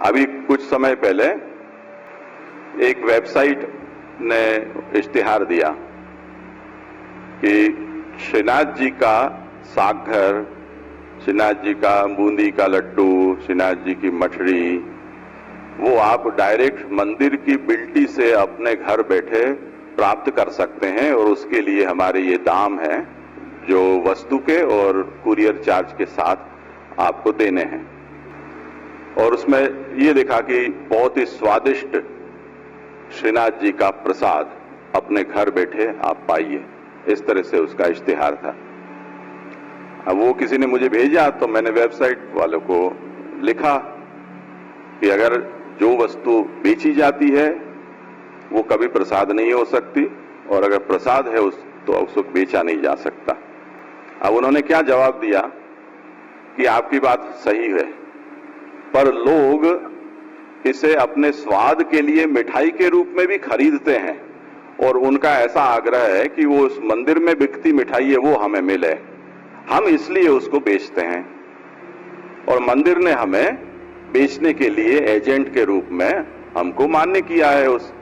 अभी कुछ समय पहले एक वेबसाइट ने इश्तिहार दिया कि श्रीनाथ जी का सागर, श्रीनाथ जी का बूंदी का लड्डू, श्रीनाथ जी की मठड़ी, वो आप डायरेक्ट मंदिर की बिल्टी से अपने घर बैठे प्राप्त कर सकते हैं और उसके लिए हमारे ये दाम हैं जो वस्तु के और कुरियर चार्ज के साथ आपको देने हैं। और उसमें ये लिखा कि बहुत ही स्वादिष्ट श्रीनाथ जी का प्रसाद अपने घर बैठे आप पाइए, इस तरह से उसका इश्तिहार था। अब वो किसी ने मुझे भेजा तो मैंने वेबसाइट वालों को लिखा कि अगर जो वस्तु बेची जाती है वो कभी प्रसाद नहीं हो सकती और अगर प्रसाद है तो उसको बेचा नहीं जा सकता। अब उन्होंने क्या जवाब दिया कि आपकी बात सही है, पर लोग इसे अपने स्वाद के लिए मिठाई के रूप में भी खरीदते हैं और उनका ऐसा आग्रह है कि वो उस मंदिर में बिकती मिठाई है वो हमें मिले, हम इसलिए उसको बेचते हैं और मंदिर ने हमें बेचने के लिए एजेंट के रूप में हमको मान्य किया है उस,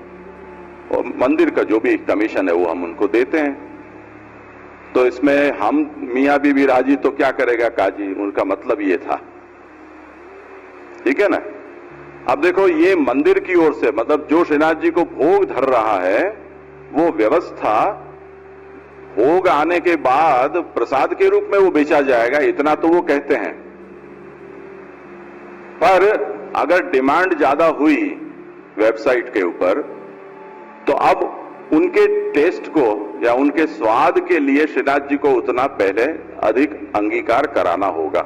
और मंदिर का जो भी कमीशन है वो हम उनको देते हैं। तो इसमें हम मियां बीबी राजी तो क्या करेगा काजी, उनका मतलब ये था। ठीक है ना। अब देखो ये मंदिर की ओर से, मतलब जो श्रीनाथ जी को भोग धर रहा है वो व्यवस्था भोग आने के बाद प्रसाद के रूप में वो बेचा जाएगा, इतना तो वो कहते हैं। पर अगर डिमांड ज्यादा हुई वेबसाइट के ऊपर तो अब उनके टेस्ट को या उनके स्वाद के लिए श्रीनाथ जी को उतना पहले अधिक अंगीकार कराना होगा।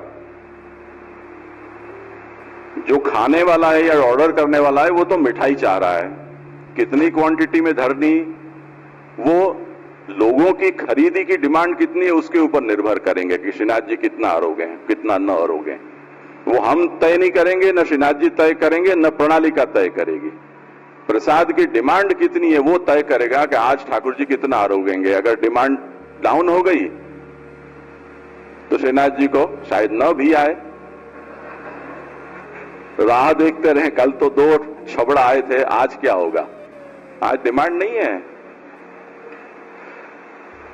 जो खाने वाला है या ऑर्डर करने वाला है वो तो मिठाई चाह रहा है, कितनी क्वांटिटी में धरनी, वो लोगों की खरीदी की डिमांड कितनी है उसके ऊपर निर्भर करेंगे कि श्रीनाथ जी कितना अरोगे हैं कितना न अरोगे। वो हम तय नहीं करेंगे, न श्रीनाथ जी तय करेंगे, न प्रणालिका तय करेगी। प्रसाद की डिमांड कितनी है वो तय करेगा कि आज ठाकुर जी कितना अरोगेंगे। अगर डिमांड डाउन हो गई तो श्रीनाथ जी को शायद न भी आए, राह देखते रहे। कल तो 2 छबड़ा आए थे, आज क्या होगा? आज डिमांड नहीं है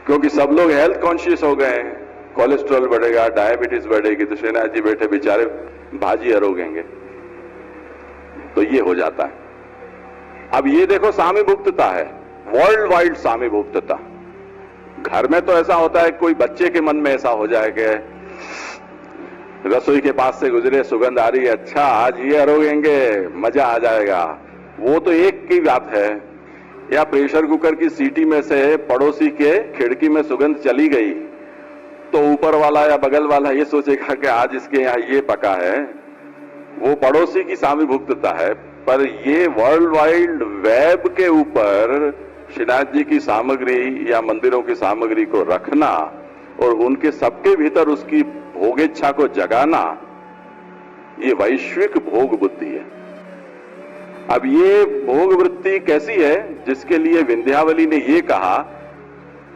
क्योंकि सब लोग हेल्थ कॉन्शियस हो गए हैं। कोलेस्ट्रॉल बढ़ेगा, डायबिटीज बढ़ेगी तो श्रीनाथ जी बैठे बेचारे भाजी अरोगेंगे, तो ये हो जाता है। अब ये देखो सामीभुक्तता है, वर्ल्ड वाइड सामीभुक्तता। घर में तो ऐसा होता है, कोई बच्चे के मन में ऐसा हो जाए कि रसोई के पास से गुजरे, सुगंध आ रही है, अच्छा आज ये अरोगेंगे, मजा आ जाएगा, वो तो एक की बात है। या प्रेशर कुकर की सीटी में से पड़ोसी के खिड़की में सुगंध चली गई तो ऊपर वाला या बगल वाला ये सोचेगा कि आज इसके यहाँ ये पका है, वो पड़ोसी की सामीभुक्तता है। पर ये वर्ल्ड वाइड वेब के ऊपर श्रीनाथ जी की सामग्री या मंदिरों की सामग्री को रखना और उनके सबके भीतर उसकी भोगेच्छा को जगाना, ये वैश्विक भोग बुद्धि है। अब ये भोग वृत्ति कैसी है, जिसके लिए विंध्यावली ने ये कहा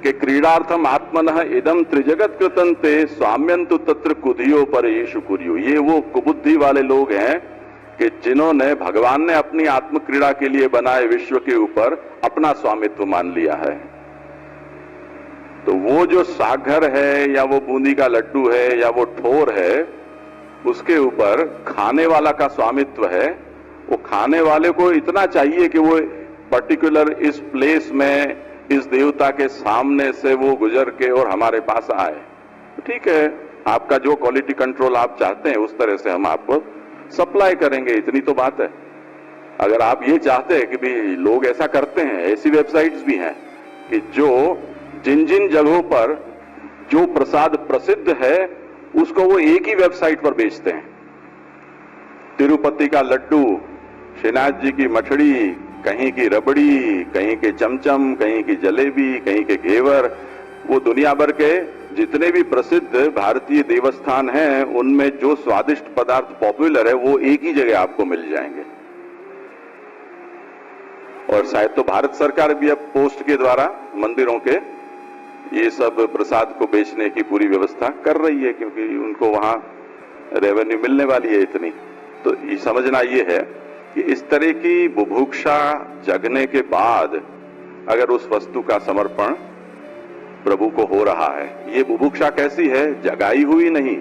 कि क्रीडार्थम आत्मनः इदम त्रिजगत कृतंते स्वाम्यंतु तत्र कुधियो पर येषु कुर्यो। ये वो कुबुद्धि वाले लोग हैं कि जिन्होंने भगवान ने अपनी आत्म क्रीड़ा के लिए बनाए विश्व के ऊपर अपना स्वामित्व मान लिया है। तो वो जो सागर है या वो बूंदी का लड्डू है या वो ठोर है, उसके ऊपर खाने वाला का स्वामित्व है। वो खाने वाले को इतना चाहिए कि वो पर्टिकुलर इस प्लेस में इस देवता के सामने से वो गुजर के और हमारे पास आए। तो ठीक है, आपका जो क्वालिटी कंट्रोल आप चाहते हैं उस तरह से हम आपको सप्लाई करेंगे, इतनी तो बात है। अगर आप ये चाहते हैं कि भी लोग ऐसा करते हैं, ऐसी वेबसाइट्स भी हैं कि जो जिन जिन जगहों पर जो प्रसाद प्रसिद्ध है उसको वो एक ही वेबसाइट पर बेचते हैं। तिरुपति का लड्डू, श्रीनाथ जी की मठड़ी, कहीं की रबड़ी, कहीं के चमचम, कहीं की जलेबी, कहीं के घेवर, वो दुनिया भर के जितने भी प्रसिद्ध भारतीय देवस्थान हैं उनमें जो स्वादिष्ट पदार्थ पॉपुलर है वो एक ही जगह आपको मिल जाएंगे। और शायद तो भारत सरकार भी अब पोस्ट के द्वारा मंदिरों के ये सब प्रसाद को बेचने की पूरी व्यवस्था कर रही है, क्योंकि उनको वहां रेवेन्यू मिलने वाली है इतनी। तो ये समझना ये है कि इस तरह की बुभुक्षा जगने के बाद अगर उस वस्तु का समर्पण प्रभु को हो रहा है, ये बुभुक्षा कैसी है? जगाई हुई नहीं,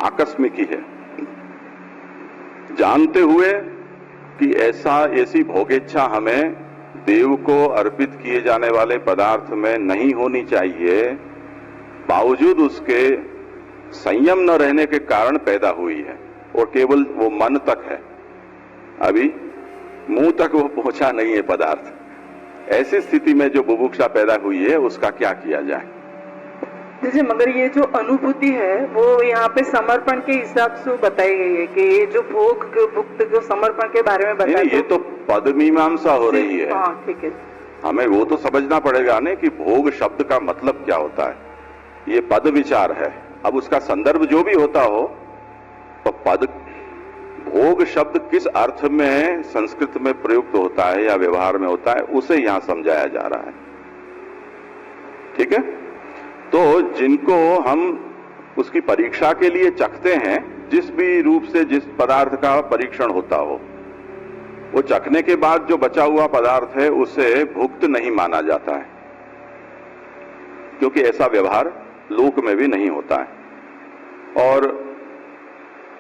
आकस्मिक ही है, जानते हुए कि ऐसी भोगेच्छा हमें देव को अर्पित किए जाने वाले पदार्थ में नहीं होनी चाहिए, बावजूद उसके संयम न रहने के कारण पैदा हुई है, और केवल वो मन तक है, अभी मुंह तक वो पहुंचा नहीं है पदार्थ। ऐसी स्थिति में जो बुभुक्षा पैदा हुई है उसका क्या किया जाए? जैसे मगर ये जो अनुभूति है वो यहाँ पे समर्पण के हिसाब से बताई गई है कि ये जो भोग भुक्त जो समर्पण के बारे में बताया, ये तो पद मीमांसा हो रही है। हाँ ठीक है, हमें वो तो समझना पड़ेगा ना कि भोग शब्द का मतलब क्या होता है। ये पद विचार है, अब उसका संदर्भ जो भी होता हो, तो पद भोग शब्द किस अर्थ में संस्कृत में प्रयुक्त होता है या व्यवहार में होता है, उसे यहां समझाया जा रहा है। ठीक है, तो जिनको हम उसकी परीक्षा के लिए चखते हैं, जिस भी रूप से जिस पदार्थ का परीक्षण होता हो, वो चखने के बाद जो बचा हुआ पदार्थ है उसे भुक्त नहीं माना जाता है, क्योंकि ऐसा व्यवहार लोक में भी नहीं होता है। और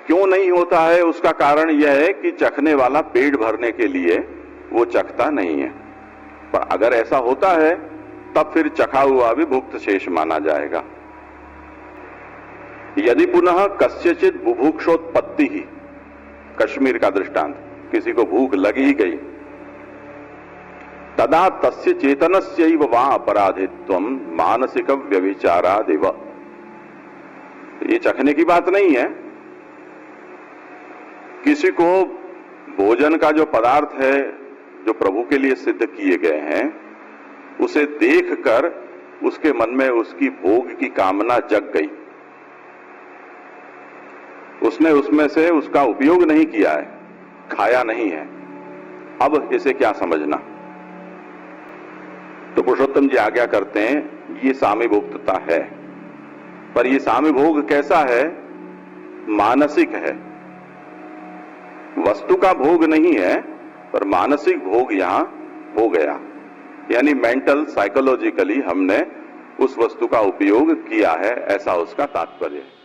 क्यों नहीं होता है, उसका कारण यह है कि चखने वाला पेट भरने के लिए वो चखता नहीं है। पर अगर ऐसा होता है तब फिर चखा हुआ भी भुक्त शेष माना जाएगा। यदि पुनः कस्यचित बुभुक्षोत्पत्ति ही, कश्मीर का दृष्टांत, किसी को भूख लगी ही गई, तदा तस्य चेतनस्यैव वा अपराधित्वम मानसिक व्यभिचारादिव। ये चखने की बात नहीं है, किसी को भोजन का जो पदार्थ है जो प्रभु के लिए सिद्ध किए गए हैं, उसे देखकर उसके मन में उसकी भोग की कामना जग गई, उसने उसमें से उसका उपयोग नहीं किया है, खाया नहीं है। अब इसे क्या समझना? तो पुरुषोत्तम जी आज्ञा करते हैं, ये सामीभोक्तता है, पर ये सामीभोग कैसा है? मानसिक है, वस्तु का भोग नहीं है, पर मानसिक भोग यहां हो गया, यानी मेंटल साइकोलॉजिकली हमने उस वस्तु का उपयोग किया है, ऐसा उसका तात्पर्य है।